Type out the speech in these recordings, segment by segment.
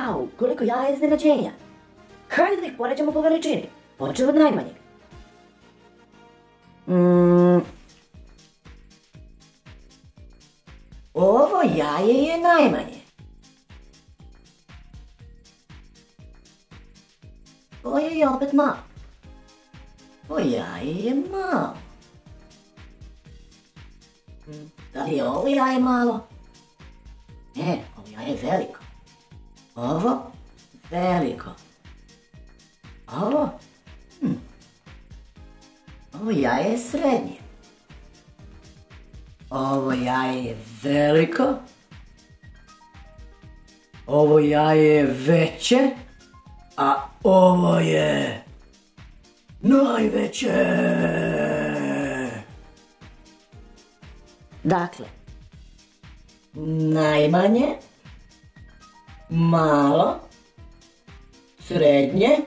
Wow, koliko jaja iznenađenja. Hajde da ih poređamo po veličini. Počeo od najmanjeg. Ovo jaje je najmanje. Ovo je opet malo. Ovo jaje je malo. Da li je ovo jaje malo? Ne, ovo jaje je veliko. Ovo veliko. Ovo? Ovo jaje je srednje. Ovo jaje je veliko. Ovo jaje je veće. A ovo je najveće. Dakle, najmanje, malo, srednje,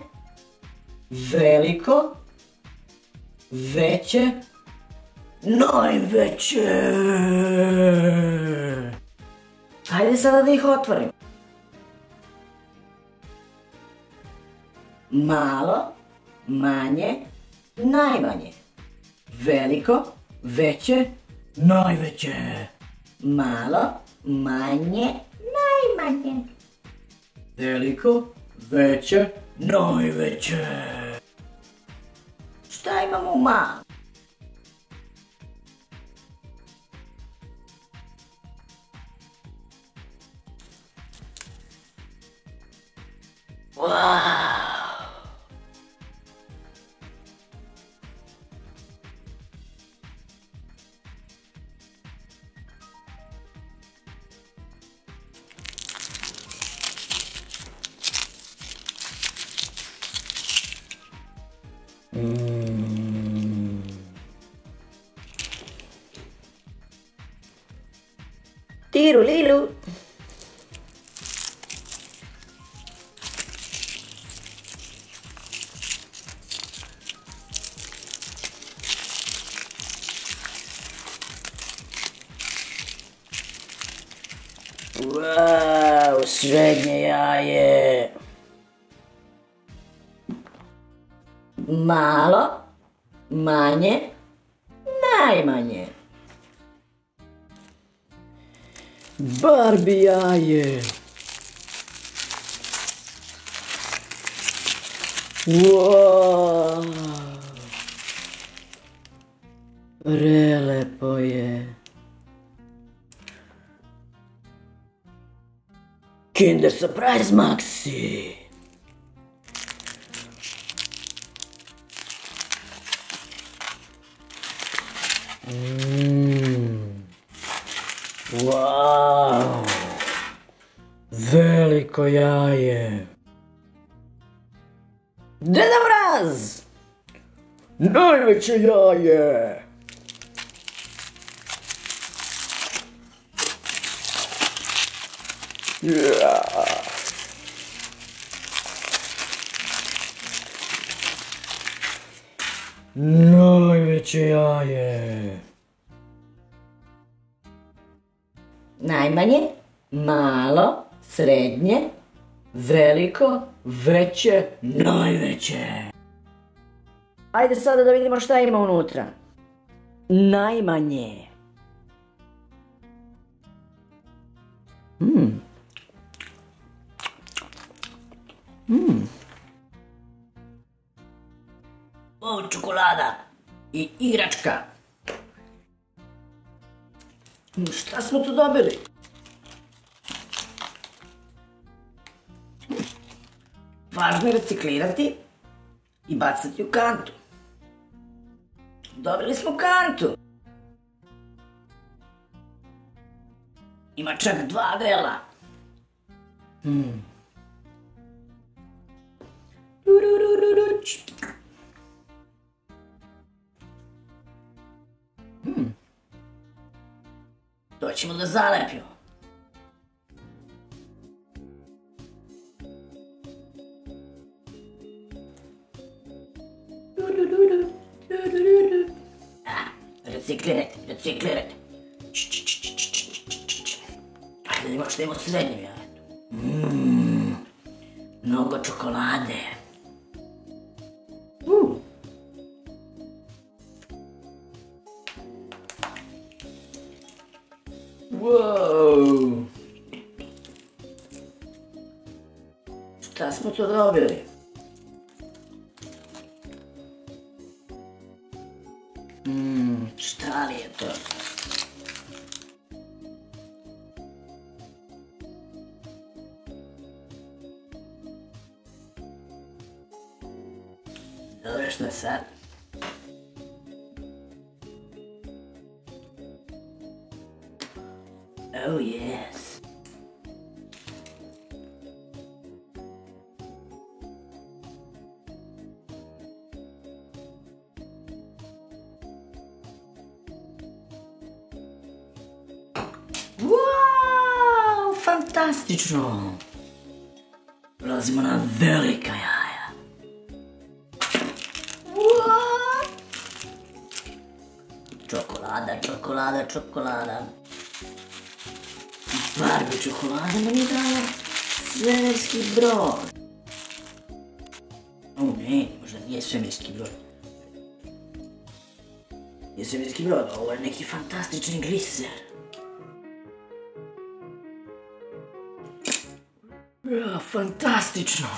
veliko, veće, najveće. Hajde sada da ih otvorim. Malo, manje, najmanje. Veliko, veće, najveće. Malo, manje, najmanje. Veliko, veće, najveće. Šta imamo u malo? Wow! Tiru lilu. Wow, srednje jaje. Malo, manje, najmanje. Barbie jaje. Wow. Prelepo je. Kinder Surprise Maxi. Wow. Veliko jaje. Deda Mraz. Najveće jaje. Najveće jaje. Najmanje, malo, srednje, veliko, veće, najveće. Ajde sada da vidimo šta ima unutra. Najmanje. Ovo čokolada i igračka. Šta smo tu dobili? Važno je reciklirati i bacati u kantu. Dobili smo kantu. Ima čak 2 dela. To ćemo da zalepimo. Reciklirajte, reciklirajte. Ajde da imamo što imamo srednje jaje. mnogo čokolade. Wow. Šta smo to dobili? Šta li je to? Dobro, što je sad? Oh yes. Wow, fantastično! Prelazimo na velika jaja. Wow! Čokolada, čokolada, čokolada. Barbie čokolada nam je dala svemirski brod. O ne, možda nije svemirski brod. Nije svemirski brod, ovo je neki fantastični griser. Ja, fantastično!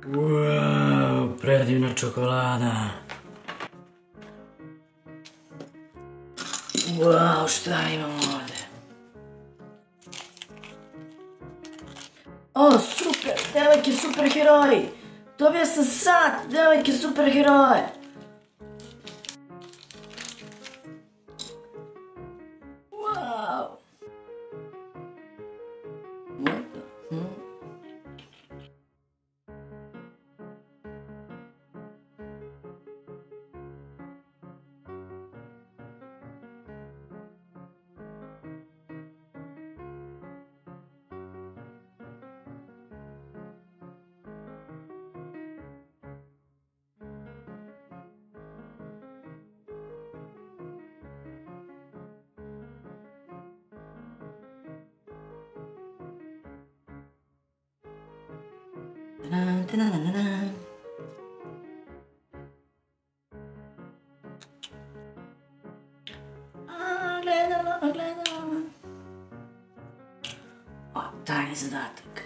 Wow, predivna čokolada. Wow, šta imamo ovdje? O, super, devojke superheroji! Dobio sam sat, devojke superheroje! Wow! What the? Gledala. O, tajni zadatak.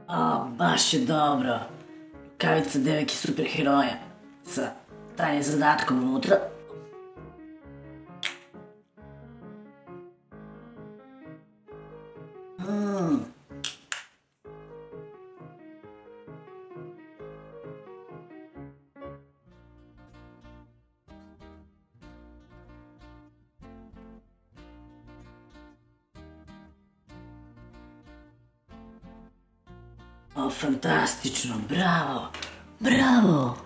O, baš je dobro. Rukavica devojke superheroja sa tajnim zadatkom unutra. O, fantastično, bravo, bravo!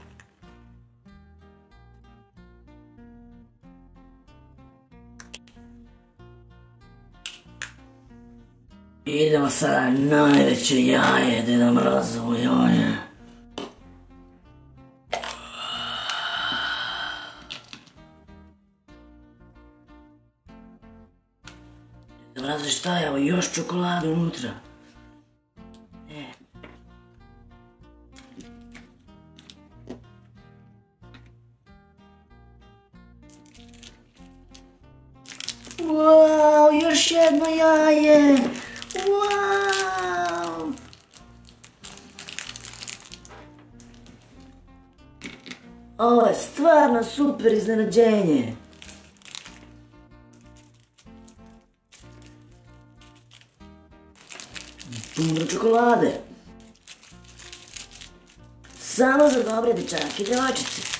Idemo sada na najveće jaje, Deda Mrazovo jaje. Deda Mrazovo, šta je ovo, još čokolade unutra? Wow, još jedno jaje! Wow! Ovo je stvarno super iznenađenje! Puno čokolade! Samo za dobre dječake i djevojčice!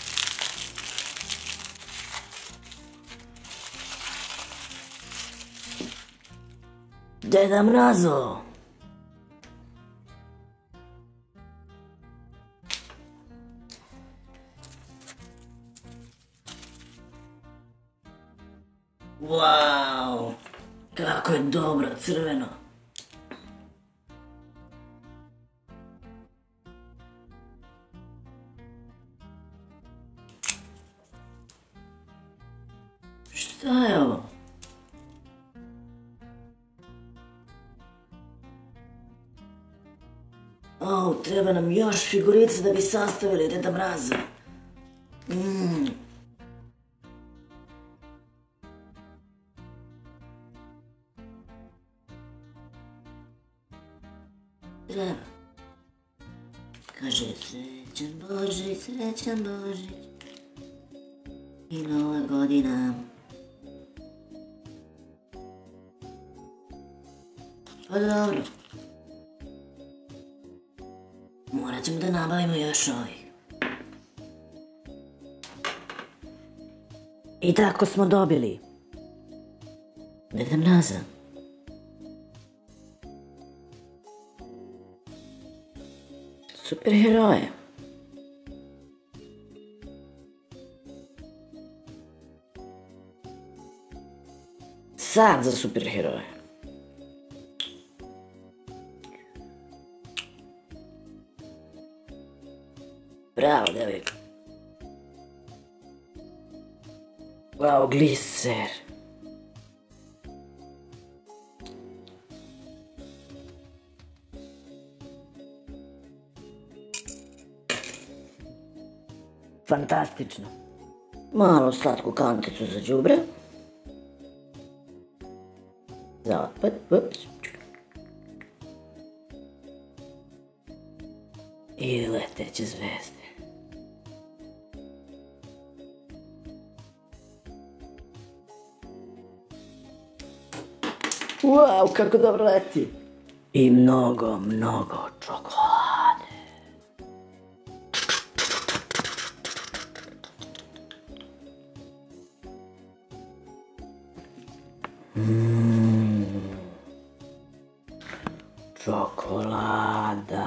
Deda Mrazo! Wow! Kako je dobro crveno! Šta je ovo? Treba nam još figurica da bi sastavili Deda Mraza. Treba. Kaže srećan Božić i Nova godina. Pa dobro. Morat ćemo da nabavimo još ovih. I tako smo dobili Deda Mraza. Superheroje. Sad za superheroje. Bravo, devojka. Wow, gliser. Fantastično. Malo slatku kanticu za đubre. Za otpad. Ups. I leteće zvezde. Wow, kako dobro leti. I mnogo, mnogo čokolade. Čokolada.